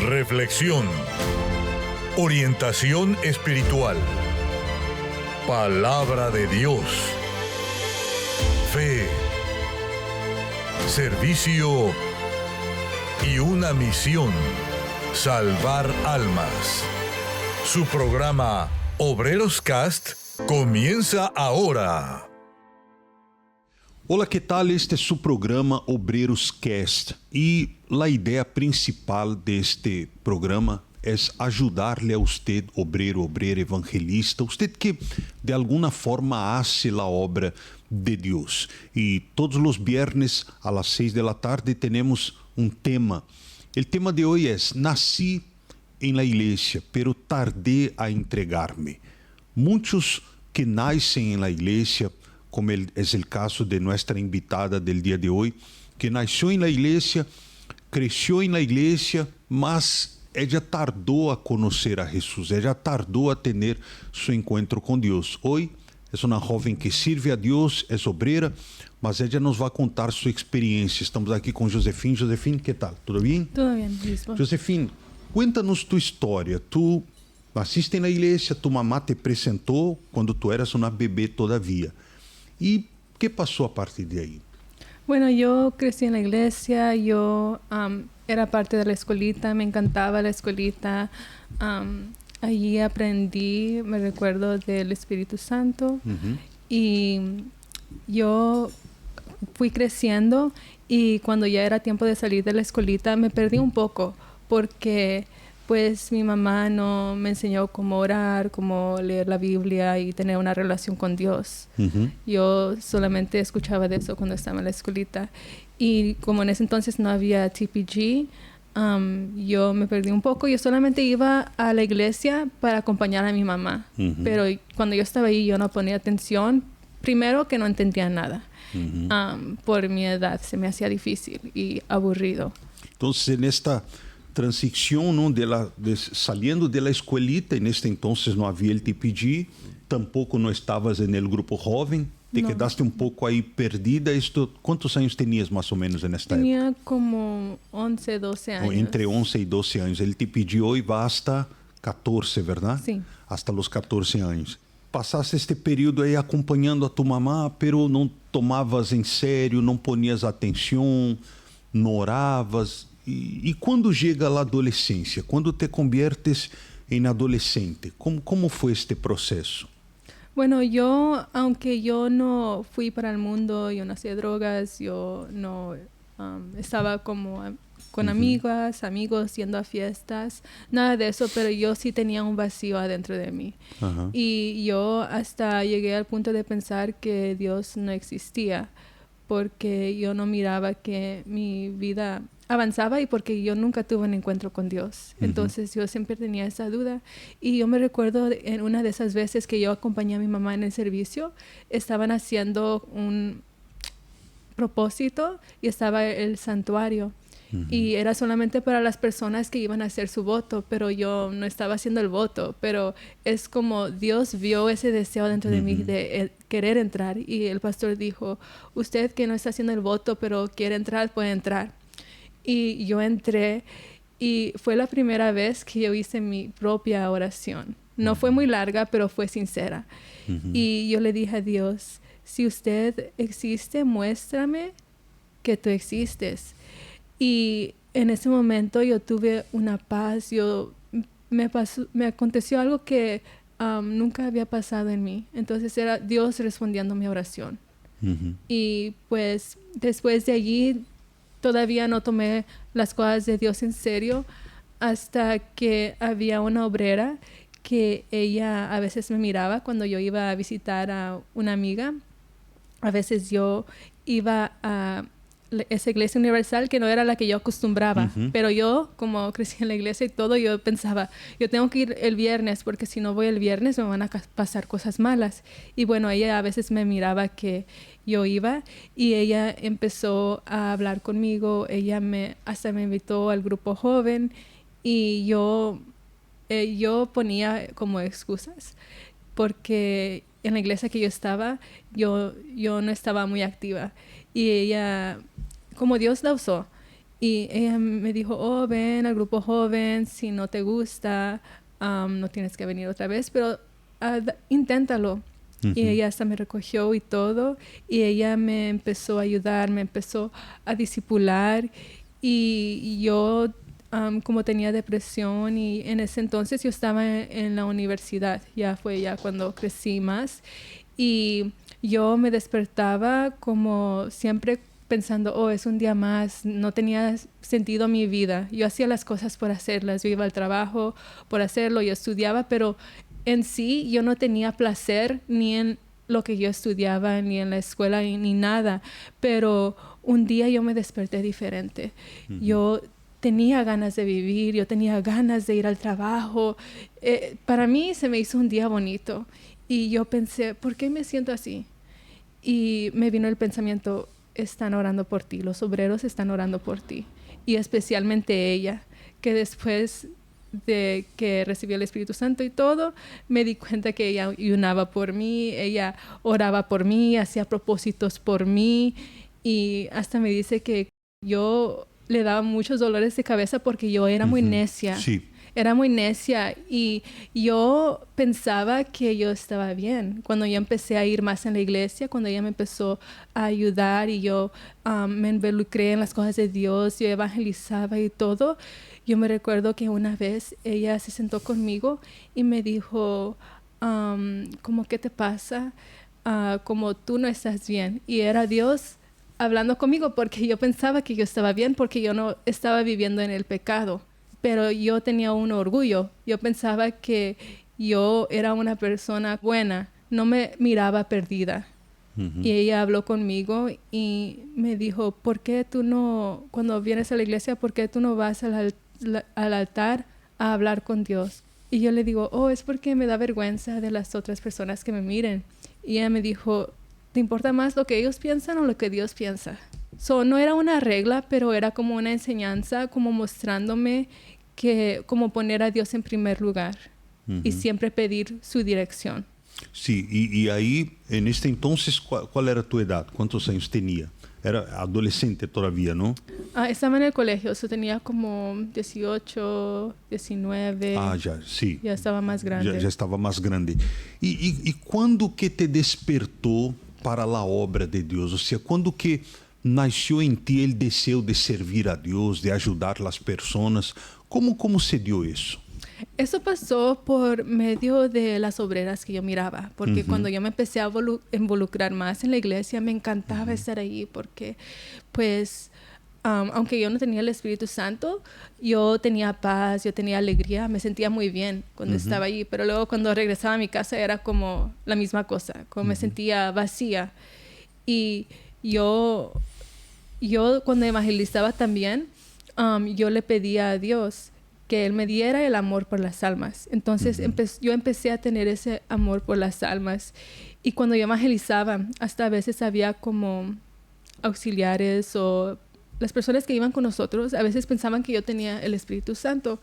reflexión, orientación espiritual, palabra de Dios, fe, servicio y una misión: salvar almas. Su programa Obreros Cast comienza ahora. Olá, que tal? Este é su programa Obreiros Cast e a ideia principal deste programa é ajudar-lhe a usted, obreiro, obreira, evangelista, usted que de alguma forma hace a obra de Deus. E todos os viernes a las 6 da tarde temos um tema. O tema de hoje é: nasci em la igreja, pero tardé a entregar-me. Muitos que nascem em la igreja, como é o caso de nossa invitada del dia de hoje, que nasceu em la igreja, cresceu em la igreja, mas ella tardou a conhecer a Jesus, ella tardou a ter seu encontro com Deus. Hoje é uma jovem que sirve a Deus, é obreira, mas ella nos vai contar sua experiência. Estamos aqui com Josefine. Josefine, que tal? Tudo bem? Tudo bem, bispo. Josefine, cuenta-nos tua história. Tu nasciste na igreja, tu mamá te apresentou quando tu eras uma bebê todavia. ¿Y qué pasó a partir de ahí? Bueno, yo crecí en la iglesia, yo era parte de la escuelita, me encantaba la escuelita. Allí aprendí, me recuerdo del Espíritu Santo. Y yo fui creciendo, y cuando ya era tiempo de salir de la escuelita me perdí un poco, porque pues mi mamá no me enseñó cómo orar, cómo leer la Biblia y tener una relación con Dios. Yo solamente escuchaba de eso cuando estaba en la escuelita. Y como en ese entonces no había TPG, yo me perdí un poco. Yo solamente iba a la iglesia para acompañar a mi mamá. Pero cuando yo estaba ahí yo no ponía atención. Primero que no entendía nada. Por mi edad se me hacía difícil y aburrido. Entonces en esta transição, não, saliendo de la escuelita, e neste entonces não havia el TPG, tampouco não estavas no grupo jovem, te quedaste um pouco aí perdida. ¿Quantos anos tenias mais ou menos nesta época? Tenía como 11, 12 años. Entre 11 e 12 anos. El TPG hoje vai hasta 14, ¿verdad? Sim. Hasta los 14 anos. Passaste este período aí acompanhando a tu mamá, pero não tomavas em sério, não ponias atenção, não oravas. E quando chega a adolescência, quando te conviertes em adolescente, como foi este processo? Bueno, yo, aunque yo no fui para el mundo, yo no hacía drogas, yo no estaba como con amigas, amigos, yendo a fiestas, nada de eso, pero yo sí tenía un vacío adentro de mí. Y yo hasta llegué al punto de pensar que Dios no existía, porque yo no miraba que mi vida avanzaba y porque yo nunca tuve un encuentro con Dios. Entonces yo siempre tenía esa duda. Y yo me recuerdo en una de esas veces que yo acompañé a mi mamá en el servicio, estaban haciendo un propósito y estaba el santuario. Y era solamente para las personas que iban a hacer su voto, pero yo no estaba haciendo el voto. Pero es como Dios vio ese deseo dentro de mí de querer entrar. Y el pastor dijo: usted que no está haciendo el voto, pero quiere entrar, puede entrar. Y yo entré, y fue la primera vez que yo hice mi propia oración. No fue muy larga, pero fue sincera. Y yo le dije a Dios: si usted existe, muéstrame que tú existes. Y en ese momento yo tuve una paz. Me aconteció algo que nunca había pasado en mí. Entonces era Dios respondiendo a mi oración. Y pues después de allí todavía no tomé las cosas de Dios en serio, hasta que había una obrera que ella a veces me miraba cuando yo iba a visitar a una amiga. A veces yo iba a esa iglesia universal que no era la que yo acostumbraba, pero yo, como crecí en la iglesia y todo, yo pensaba, yo tengo que ir el viernes, porque si no voy el viernes me van a pasar cosas malas. Y bueno, ella a veces me miraba que yo iba, y ella empezó a hablar conmigo. Ella hasta me invitó al grupo joven, y yo ponía como excusas, porque en la iglesia que yo estaba, yo no estaba muy activa. Y ella, como Dios la usó, Y ella me dijo, oh, ven al grupo joven, si no te gusta, no tienes que venir otra vez, pero inténtalo. Y ella hasta me recogió y todo, y ella me empezó a ayudar, me empezó a discipular, y yo, como tenía depresión, y en ese entonces yo estaba en la universidad, ya fue ya cuando crecí más, y yo me despertaba como siempre pensando, oh, es un día más, no tenía sentido mi vida. Yo hacía las cosas por hacerlas, yo iba al trabajo por hacerlo, yo estudiaba, pero en sí yo no tenía placer ni en lo que yo estudiaba, ni en la escuela, ni nada. Pero un día yo me desperté diferente. Yo tenía ganas de vivir, yo tenía ganas de ir al trabajo. Para mí se me hizo un día bonito. Y yo pensé, ¿por qué me siento así? Y me vino el pensamiento, están orando por ti, los obreros están orando por ti. Y especialmente ella, que después de que recibió el Espíritu Santo y todo, me di cuenta que ella ayunaba por mí, ella oraba por mí, hacía propósitos por mí, y hasta me dice que yo le daba muchos dolores de cabeza porque yo era muy necia. Sí. Era muy necia, y yo pensaba que yo estaba bien. Cuando yo empecé a ir más en la iglesia, cuando ella me empezó a ayudar y yo me involucré en las cosas de Dios, yo evangelizaba y todo, yo me recuerdo que una vez ella se sentó conmigo y me dijo, como, ¿qué te pasa? Como tú no estás bien. Y era Dios hablando conmigo, porque yo pensaba que yo estaba bien porque yo no estaba viviendo en el pecado. Pero yo tenía un orgullo. Yo pensaba que yo era una persona buena. No me miraba perdida. Y ella habló conmigo y me dijo, ¿por qué tú no, cuando vienes a la iglesia, por qué tú no vas al altar a hablar con Dios? Y yo le digo, oh, es porque me da vergüenza de las otras personas que me miren. Y ella me dijo, ¿te importa más lo que ellos piensan o lo que Dios piensa? No era una regla, pero era como una enseñanza, como mostrándome que como poner a Dios en primer lugar y siempre pedir su dirección. Sí, y ahí, en este entonces, ¿cuál era tu edad? ¿Cuántos años tenía? Era adolescente todavía, ¿no? Estaba en el colegio, tenía como 18, 19. Ya, sí. Ya estaba más grande. Já estava mais grande. E quando que te despertou para a obra de Deus? Ou seja, quando que nasceu em ti el deseo de servir a Deus, de ajudar as pessoas? Como se dio isso? Eso pasó por medio de las obreras que yo miraba, porque cuando yo me empecé a involucrar más en la iglesia, me encantaba estar ahí, porque pues aunque yo no tenía el Espíritu Santo, yo tenía paz, yo tenía alegría, me sentía muy bien cuando estaba allí, pero luego cuando regresaba a mi casa era como la misma cosa, como me sentía vacía. Y yo cuando evangelizaba también, yo le pedía a Dios que Él me diera el amor por las almas. Entonces yo empecé a tener ese amor por las almas. Y cuando yo evangelizaba, hasta a veces había como auxiliares o las personas que iban con nosotros, a veces pensaban que yo tenía el Espíritu Santo.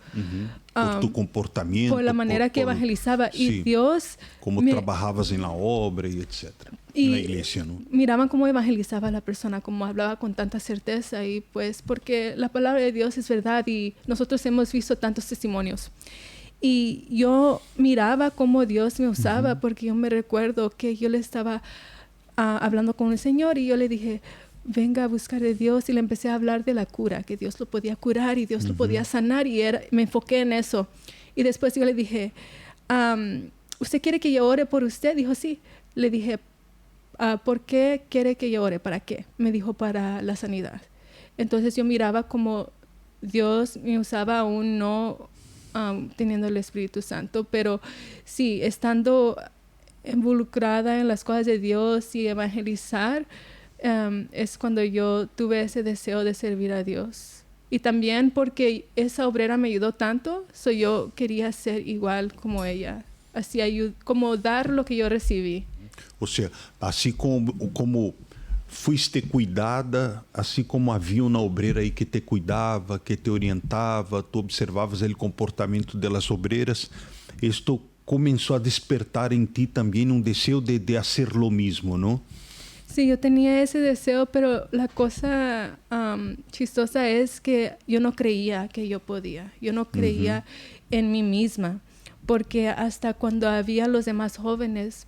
Por tu comportamiento. Por la manera que evangelizaba. Sí, y Dios... Como trabajabas en la obra y etcétera. Y en la iglesia, ¿no? Miraban cómo evangelizaba a la persona, cómo hablaba con tanta certeza, y pues porque la palabra de Dios es verdad y nosotros hemos visto tantos testimonios. Y yo miraba cómo Dios me usaba, porque yo me recuerdo que yo le estaba hablando con el Señor y yo le dije, venga a buscar de Dios, y le empecé a hablar de la cura, que Dios lo podía curar y Dios lo podía sanar, y me enfoqué en eso. Y después yo le dije, ¿usted quiere que yo ore por usted? Dijo, sí. Le dije, ¿por qué quiere que yo ore? ¿Para qué? Me dijo, para la sanidad. Entonces yo miraba como Dios me usaba aún no teniendo el Espíritu Santo, pero sí, estando involucrada en las cosas de Dios y evangelizar, es cuando yo tuve ese deseo de servir a Dios. Y también porque esa obrera me ayudó tanto, yo quería ser igual como ella, así como dar lo que yo recibí. Ou seja, assim como fuiste cuidada, assim como havia uma obreira aí que te cuidava, que te orientava, tu observavas o comportamento das obreiras, isto começou a despertar em ti também um desejo de hacer lo mismo, não? Sí, yo tenía ese deseo, pero la cosa chistosa es que yo no creía que yo podía. Yo no creía en mí misma, porque hasta cuando había los demás jóvenes,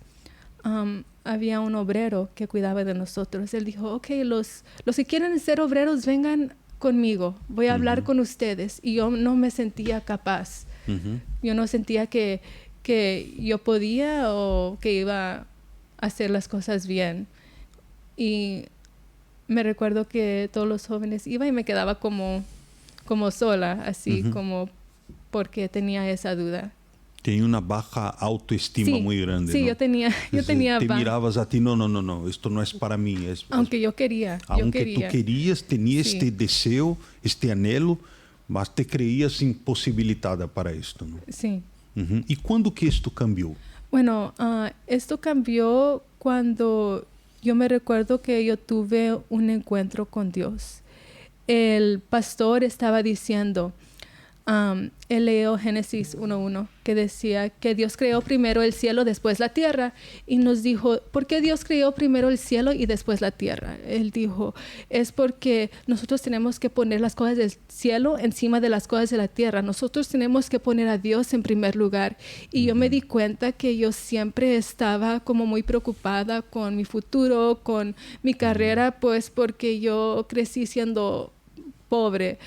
había un obrero que cuidaba de nosotros. Él dijo, ok, los que quieren ser obreros, vengan conmigo. Voy a hablar con ustedes. Y yo no me sentía capaz. Yo no sentía que yo podía o que iba a hacer las cosas bien. Y me recuerdo que todos los jóvenes iban y me quedaba como sola, así como porque tenía esa duda. Tenía una baja autoestima muy grande. Sí, ¿no? yo tenía te mirabas a ti, no, esto no es para mí. Aunque yo quería. Aunque tú querías, tenías este deseo, este anhelo, mas te creías imposibilitada para esto, ¿no? Sí. ¿Y cuándo que esto cambió? Bueno, esto cambió cuando yo me recuerdo que yo tuve un encuentro con Dios. El pastor estaba diciendo, él leyó Génesis 1:1, que decía que Dios creó primero el cielo, después la tierra. Y nos dijo, ¿por qué Dios creó primero el cielo y después la tierra? Él dijo, es porque nosotros tenemos que poner las cosas del cielo encima de las cosas de la tierra. Nosotros tenemos que poner a Dios en primer lugar. Y yo me di cuenta que yo siempre estaba como muy preocupada con mi futuro, con mi carrera, pues porque yo crecí siendo pobre.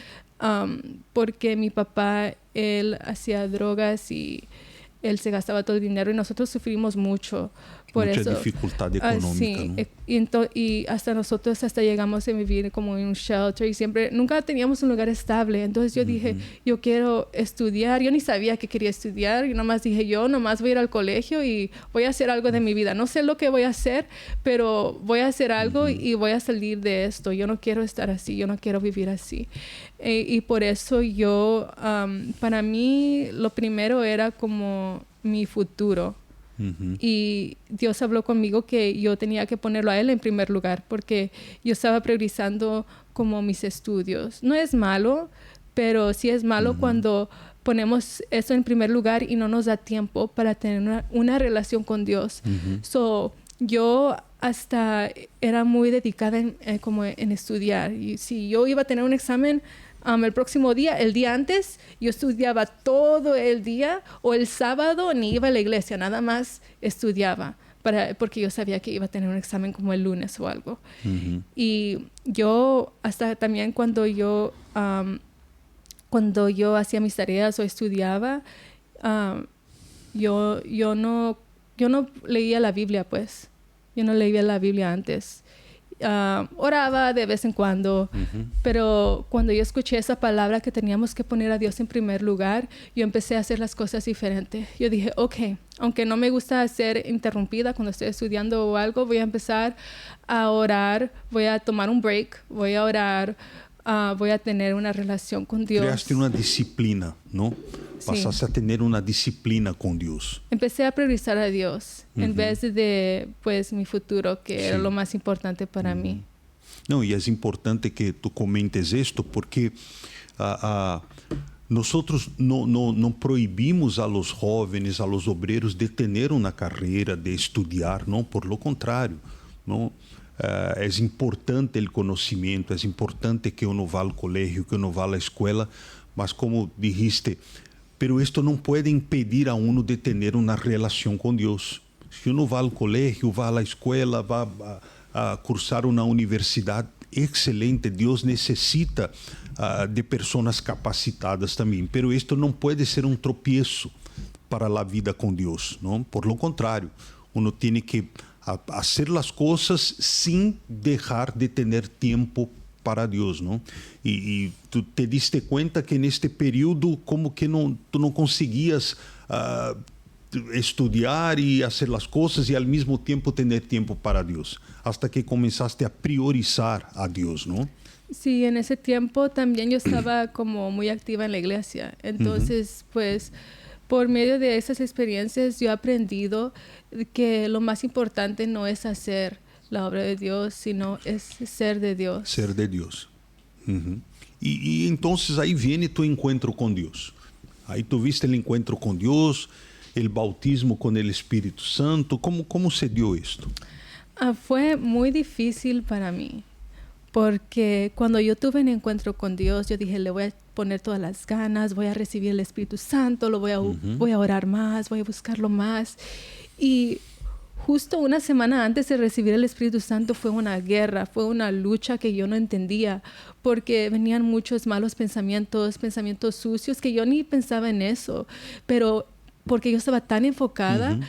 Porque mi papá, él hacía drogas y él se gastaba todo el dinero y nosotros sufrimos mucho por mucha eso. Dificultad económica, sí, ¿no? Y hasta nosotros llegamos a vivir como en un shelter y nunca teníamos un lugar estable. Entonces yo dije, yo quiero estudiar. Yo ni sabía que quería estudiar. Yo nomás dije, yo nomás voy a ir al colegio y voy a hacer algo de mi vida. No sé lo que voy a hacer, pero voy a hacer algo y voy a salir de esto. Yo no quiero estar así. Yo no quiero vivir así. Y por eso yo, para mí, lo primero era como mi futuro. Y Dios habló conmigo que yo tenía que ponerlo a Él en primer lugar porque yo estaba priorizando como mis estudios. No es malo, pero sí es malo cuando ponemos eso en primer lugar y no nos da tiempo para tener una relación con Dios. Yo hasta era muy dedicada como en estudiar. Y si yo iba a tener un examen el próximo día, el día antes, yo estudiaba todo el día, o el sábado ni iba a la iglesia, nada más estudiaba, porque yo sabía que iba a tener un examen como el lunes o algo. Y yo hasta también cuando yo hacía mis tareas o estudiaba, yo no leía la Biblia, pues. Yo no leía la Biblia antes. Oraba de vez en cuando, pero cuando yo escuché esa palabra que teníamos que poner a Dios en primer lugar, yo empecé a hacer las cosas diferentes. Yo dije, ok, aunque no me gusta ser interrumpida cuando estoy estudiando o algo, voy a empezar a orar, voy a tomar un break, voy a orar, voy a tener una relación con Dios. Creaste una disciplina, ¿no? Pasaste a tener una disciplina con Dios. Empecé a priorizar a Dios en vez de pues mi futuro, que era lo más importante para mí. No, y es importante que tú comentes esto porque nosotros no prohibimos a los jóvenes, a los obreros de tener una carrera, de estudiar, ¿no? Por lo contrario, ¿no? Es importante el conocimiento, es importante que uno vá al colegio, que uno vá a la escuela, mas como dijiste, pero esto no puede impedir a uno de tener una relación con Dios. Si uno va al colegio, va a la escuela, va a cursar una universidad, excelente, Dios necesita de personas capacitadas también, pero esto no puede ser un tropiezo para la vida con Dios, ¿no? Por lo contrario, uno tiene que hacer las cosas sin dejar de tener tiempo para Dios, ¿no? Y tú te diste cuenta que en este periodo como que tú no conseguías estudiar y hacer las cosas y al mismo tiempo tener tiempo para Dios, hasta que comenzaste a priorizar a Dios, ¿no? Sí, en ese tiempo también yo estaba como muy activa en la iglesia. Entonces, pues, por medio de esas experiencias yo he aprendido que lo más importante no es hacer la obra de Dios, sino es ser de Dios. Ser de Dios. Y entonces ahí viene tu encuentro con Dios. Ahí tuviste el encuentro con Dios, el bautismo con el Espíritu Santo. ¿Cómo se dio esto? Fue muy difícil para mí, porque cuando yo tuve un encuentro con Dios, yo dije, le voy a poner todas las ganas, voy a recibir el Espíritu Santo, voy a orar más, voy a buscarlo más. Y justo una semana antes de recibir el Espíritu Santo fue una guerra, fue una lucha que yo no entendía, porque venían muchos malos pensamientos, pensamientos sucios, que yo ni pensaba en eso, pero porque yo estaba tan enfocada,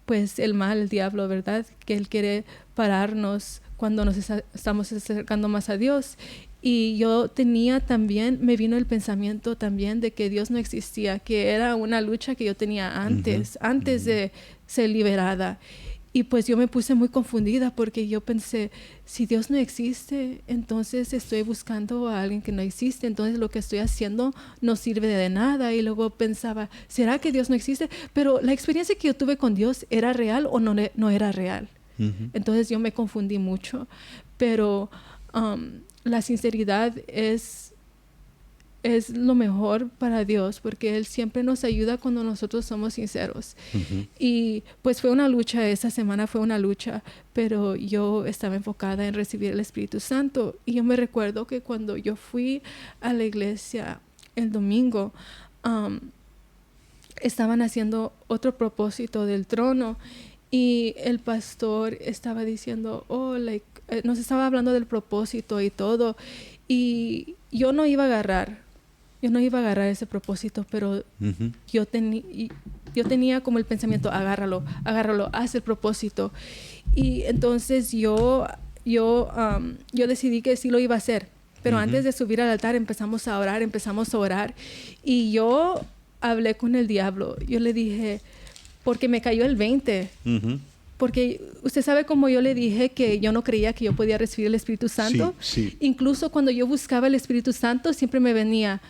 pues el mal, el diablo, ¿verdad? Que él quiere pararnos cuando nos estamos acercando más a Dios. Y yo me vino el pensamiento también de que Dios no existía, que era una lucha que yo tenía antes de ser liberada. Y pues yo me puse muy confundida porque yo pensé, si Dios no existe, entonces estoy buscando a alguien que no existe, entonces lo que estoy haciendo no sirve de nada. Y luego pensaba, ¿será que Dios no existe? Pero la experiencia que yo tuve con Dios, ¿era real o no era real? Entonces yo me confundí mucho. Pero la sinceridad es lo mejor para Dios, porque Él siempre nos ayuda cuando nosotros somos sinceros. Y pues fue una lucha, esa semana fue una lucha, pero yo estaba enfocada en recibir el Espíritu Santo. Y yo me recuerdo que cuando yo fui a la iglesia el domingo, estaban haciendo otro propósito del trono, y el pastor estaba diciendo, nos estaba hablando del propósito y todo, y yo no iba a agarrar ese propósito, pero yo tenía como el pensamiento, agárralo, haz el propósito. Y entonces yo decidí que sí lo iba a hacer, pero antes de subir al altar empezamos a orar, y yo hablé con el diablo. Yo le dije, porque me cayó el 20, porque usted sabe cómo yo le dije que yo no creía que yo podía recibir el Espíritu Santo. Sí. Incluso cuando yo buscaba el Espíritu Santo, siempre me venía,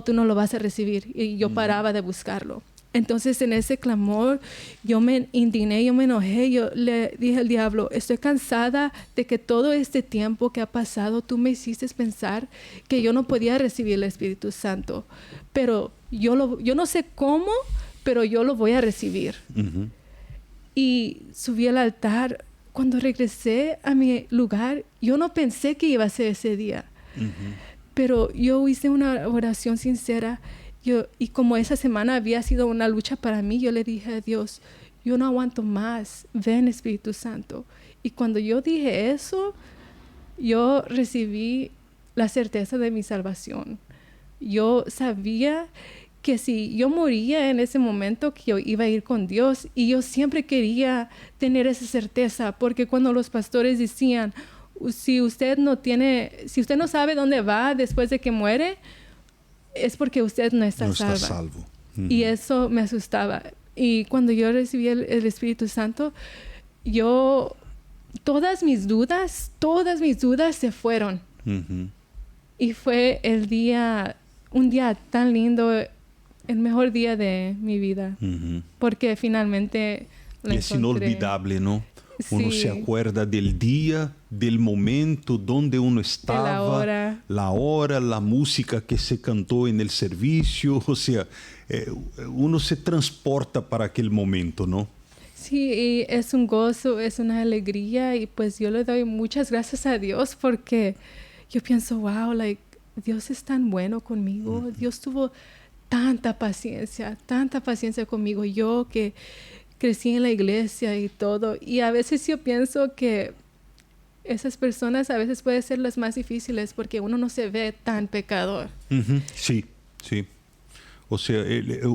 tú no lo vas a recibir. Y yo paraba de buscarlo. Entonces, en ese clamor, yo me indigné, yo me enojé. Yo le dije al diablo, estoy cansada de que todo este tiempo que ha pasado, tú me hiciste pensar que yo no podía recibir el Espíritu Santo. Pero yo no sé cómo, pero yo lo voy a recibir. Y subí al altar. Cuando regresé a mi lugar, yo no pensé que iba a ser ese día. Pero yo hice una oración sincera. Y como esa semana había sido una lucha para mí, yo le dije a Dios, yo no aguanto más. Ven, Espíritu Santo. Y cuando yo dije eso, yo recibí la certeza de mi salvación. Yo sabía que si yo moría en ese momento, que yo iba a ir con Dios. Y yo siempre quería tener esa certeza, porque cuando los pastores decían, si usted no sabe dónde va después de que muere, es porque usted no está salvo. Y eso me asustaba. Y cuando yo recibí el Espíritu Santo, todas mis dudas se fueron. Y fue un día tan lindo, el mejor día de mi vida, porque finalmente la es inolvidable, ¿no? Uno Sí. se acuerda del día, del momento donde uno estaba, la hora, la música que se cantó en el servicio, o sea, uno se transporta para aquel momento, ¿no? Sí, y es un gozo, es una alegría, y pues yo le doy muchas gracias a Dios, porque yo pienso, wow, Dios es tan bueno conmigo. Dios tuvo tanta paciencia conmigo. Yo que crecí en la iglesia y todo. Y a veces yo pienso que esas personas a veces pueden ser las más difíciles, porque uno no se ve tan pecador. Sí. O sea,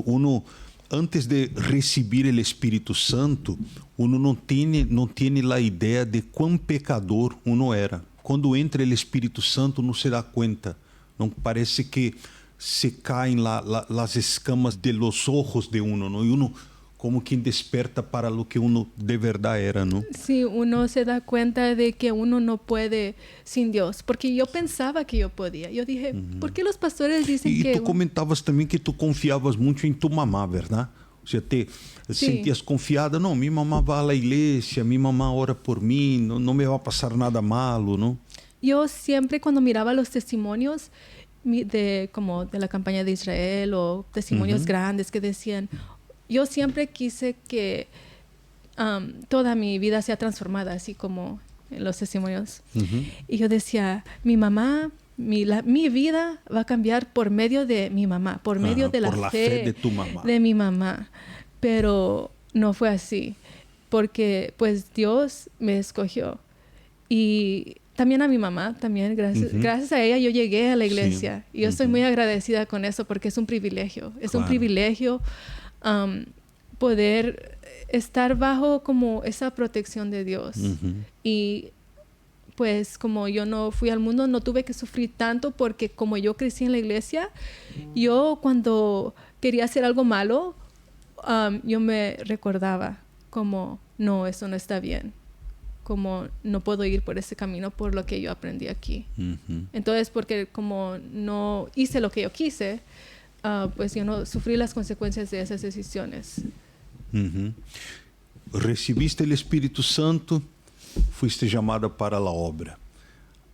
uno, antes de recibir el Espíritu Santo, uno no tiene la idea de cuán pecador uno era. Cuando entra el Espíritu Santo, uno se da cuenta. ¿No? Parece que se caen las escamas de los ojos de uno, ¿no? Y uno como quien desperta para lo que uno de verdad era, ¿no? Sí, uno se da cuenta de que uno no puede sin Dios, porque yo pensaba que yo podía. Yo dije, ¿por qué los pastores dicen que... Y tú comentabas también que tú confiabas mucho en tu mamá, ¿verdad? O sea, te sentías confiada. No, mi mamá va a la iglesia, mi mamá ora por mí, no me va a pasar nada malo, ¿no? Yo siempre, cuando miraba los testimonios de la campaña de Israel, o testimonios grandes que decían, yo siempre quise que toda mi vida se ha transformado, así como en los testimonios. Y yo decía, mi mamá, mi vida va a cambiar por medio de mi mamá, por medio de la fe de tu mamá. De mi mamá. Pero no fue así, porque pues Dios me escogió. Y también a mi mamá, también gracias a ella yo llegué a la iglesia. Sí. Y yo estoy muy agradecida con eso porque es un privilegio. Es un privilegio poder estar bajo como esa protección de Dios. Y pues como yo no fui al mundo, no tuve que sufrir tanto porque como yo crecí en la iglesia, yo cuando quería hacer algo malo, yo me recordaba como, no, eso no está bien. Como no puedo ir por ese camino por lo que yo aprendí aquí. Entonces, porque como no hice lo que yo quise, pues yo no sufrí las consecuencias de esas decisiones. Recibiste el Espíritu Santo, fuiste llamada para la obra.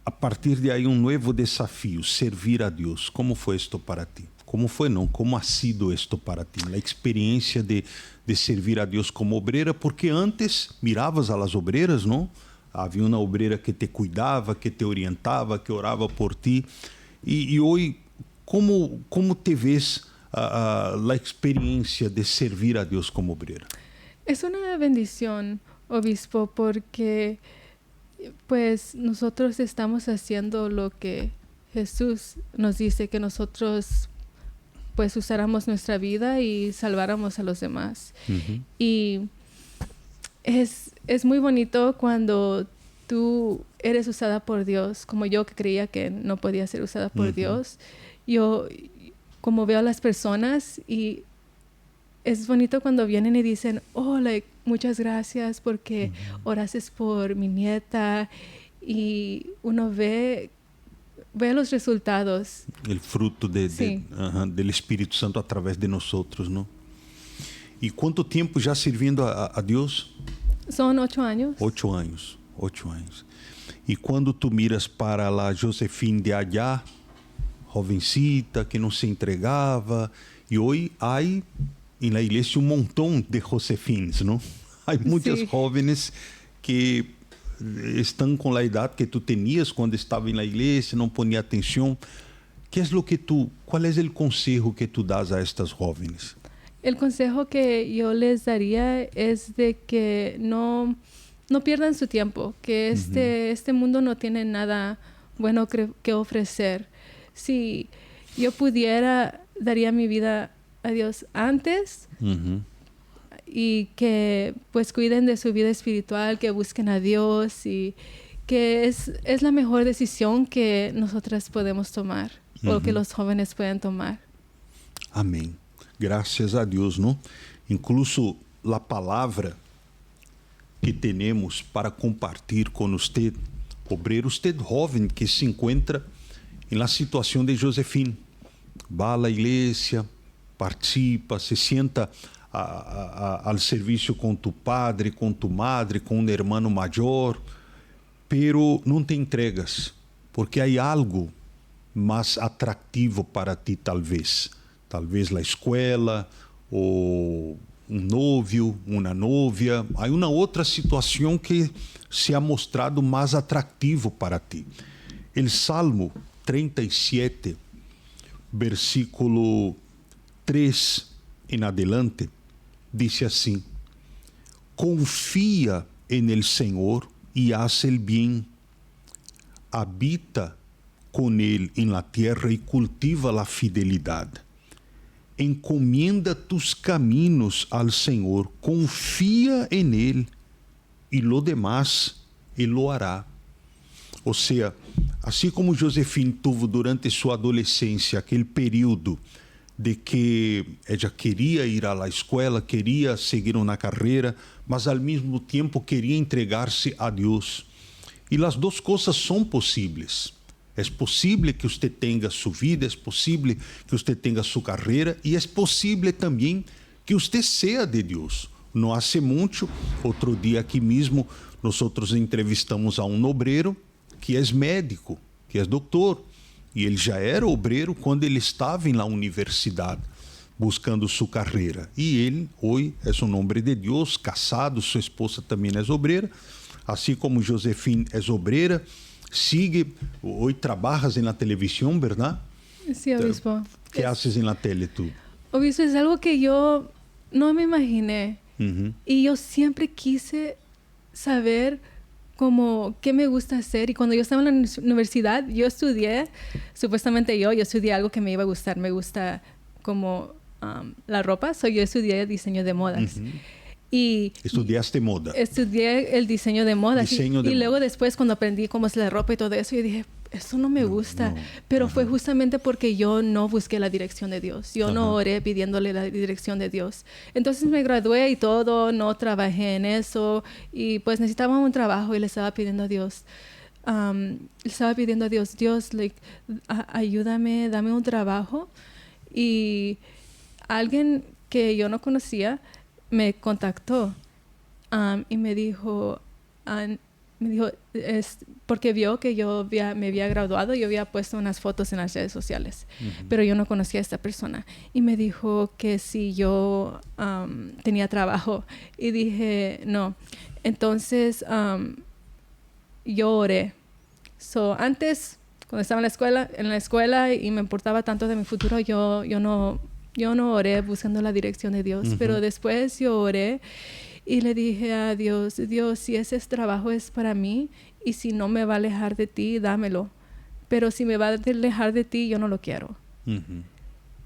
A partir de ahí, nuevo desafío, servir a Dios. ¿Cómo fue esto para ti? ¿Cómo fue, no? ¿Cómo ha sido esto para ti? La experiencia de servir a Dios como obrera, porque antes mirabas a las obreras, ¿no? Havia una obrera que te cuidava, que te orientava, que orava por ti. E hoje, como te ves a experiencia de servir a Dios como obrera? Es una bendición, obispo, porque pues nosotros estamos haciendo lo que Jesús nos dice que nosotros pues usáramos nuestra vida y salváramos a los demás. Y es muy bonito cuando tú eres usada por Dios, como yo que creía que no podía ser usada por Dios. Yo como veo a las personas y es bonito cuando vienen y dicen, oh, muchas gracias porque oraste por mi nieta, y uno ve los resultados. El fruto del Espírito Santo através de nosotros, ¿no? ¿Y cuánto tiempo ya sirviendo a Dios? Son 8 años. 8 años, 8 años. Y cuando tú miras para la Josefine de allá, jovencita, que no se entregaba, y hoy hay en la iglesia un montón de Josefines, ¿no? Hay muchas jóvenes que están con la edad que tú tenías cuando estaba en la iglesia, no ponía atención. ¿Cuál es el consejo que tú das a estas jóvenes? El consejo que yo les daría es de que no pierdan su tiempo, que este mundo no tiene nada bueno que ofrecer. Si yo pudiera, daría mi vida a Dios antes, y que pues cuiden de su vida espiritual, que busquen a Dios, y que es la mejor decisión que nosotras podemos tomar, o que los jóvenes pueden tomar. Amém. Graças a Deus, não? Incluso a palavra que temos para compartilhar com você, obreiro, você jovem que se encontra na situação de Josefine. Vá à igreja, participa, se sienta al serviço com tu padre, com tu madre, com um hermano maior, pero não te entregas, porque há algo mais atrativo para ti, talvez a escola, ou novio, uma novia. Há uma outra situação que se ha mostrado mais atrativo para ti. El Salmo 37, versículo 3 em adelante, diz assim: confia en el Senhor e haz el bien, habita con él en la tierra y cultiva la fidelidad. Encomienda tus caminos al Senhor, confia en él y lo demás él lo hará. Ou seja, assim como Josefine tuvo durante sua adolescência aquele período de que ella queria ir à escola, queria seguir uma carreira, mas ao mesmo tempo queria entregar-se a Deus. E as duas coisas são possíveis. É possível que você tenha sua vida, é possível que você tenha sua carreira, e é possível também que você seja de Deus. Não há muito, outro dia aqui mesmo, nós entrevistamos a um obreiro que é médico, que é doutor, e ele já era obreiro quando ele estava na universidade. buscando su carrera. Y él hoy es un hombre de Dios, casado, su esposa también es obrera, así como Josefine es obrera. Sigue, hoy trabajas en la televisión, ¿verdad? Sí, obispo. ¿Qué haces en la tele tú? Obispo, es algo que yo no me imaginé. Y yo siempre quise saber como qué me gusta hacer. Y cuando yo estaba en la universidad, yo estudié, supuestamente yo estudié algo que me iba a gustar. Me gusta como la ropa, yo estudié diseño de modas. Y ¿Estudiaste moda? Estudié el diseño de modas. Y luego después cuando aprendí cómo es la ropa y todo eso, yo dije, eso no me gusta. Pero fue justamente porque yo no busqué la dirección de Dios. Yo no oré pidiéndole la dirección de Dios. Entonces me gradué y todo, no trabajé en eso. Y pues necesitaba un trabajo y le estaba pidiendo a Dios. Dios, ayúdame, dame un trabajo. Y alguien que yo no conocía me contactó y me dijo, porque vio que yo me había graduado, yo había puesto unas fotos en las redes sociales, pero yo no conocía a esta persona. Y me dijo que si yo tenía trabajo. Y dije, no. Entonces, yo oré. Antes, cuando estaba en la escuela y me importaba tanto de mi futuro, yo no oré buscando la dirección de Dios, pero después yo oré y le dije a Dios, si ese trabajo es para mí y si no me va a alejar de ti, dámelo. Pero si me va a alejar de ti, yo no lo quiero.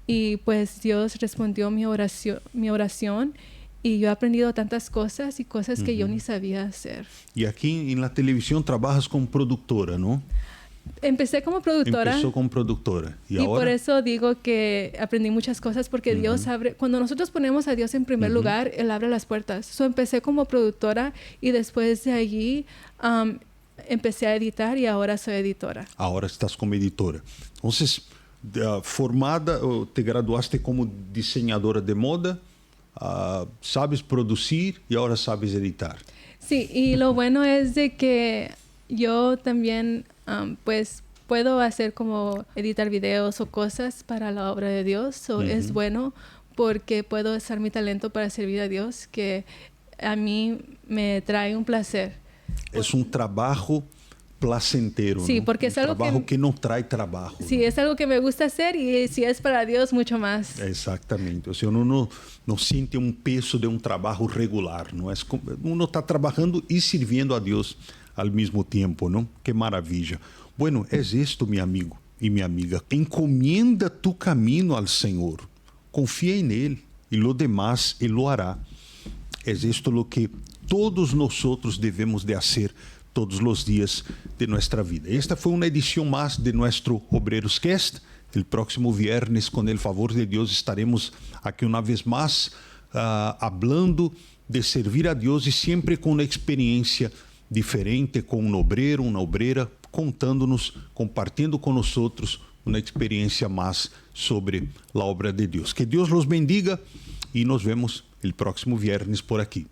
Y pues Dios respondió mi oración y yo he aprendido tantas cosas y cosas que yo ni sabía hacer. Y aquí en la televisión trabajas como productora, ¿no? Empecé como productora. Empezó como productora. Y ahora, por eso digo que aprendí muchas cosas, porque Dios abre, cuando nosotros ponemos a Dios en primer lugar, Él abre las puertas. Empecé como productora y después de allí empecé a editar y ahora soy editora. Ahora estás como editora. Entonces, formada, te graduaste como diseñadora de moda, sabes producir y ahora sabes editar. Sí, y lo bueno es de que yo también pues puedo hacer como editar videos o cosas para la obra de Dios. Es bueno porque puedo usar mi talento para servir a Dios, que a mí me trae un placer. Es un trabajo placentero, sí, ¿no? Porque es algo trabajo que no trae trabajo. Sí, ¿no? Es algo que me gusta hacer y si es para Dios, mucho más. Exactamente. O sea, uno no siente un peso de un trabajo regular, ¿no? Uno está trabajando y sirviendo a Dios al mismo tiempo, ¿no? Qué maravilla. Bueno, es esto, mi amigo y mi amiga. Encomienda tu camino al Señor. Confía en Él y lo demás Él lo hará. Es esto lo que todos nosotros debemos de hacer todos los días de nuestra vida. Esta fue una edición más de nuestro Obreros Cast. El próximo viernes, con el favor de Dios, estaremos aquí una vez más hablando de servir a Dios y siempre con una experiencia diferente, com um obreiro, uma obreira, contando-nos, compartilhando com nós uma experiência mais sobre a obra de Deus. Que Deus los bendiga e nos vemos o próximo viernes por aqui.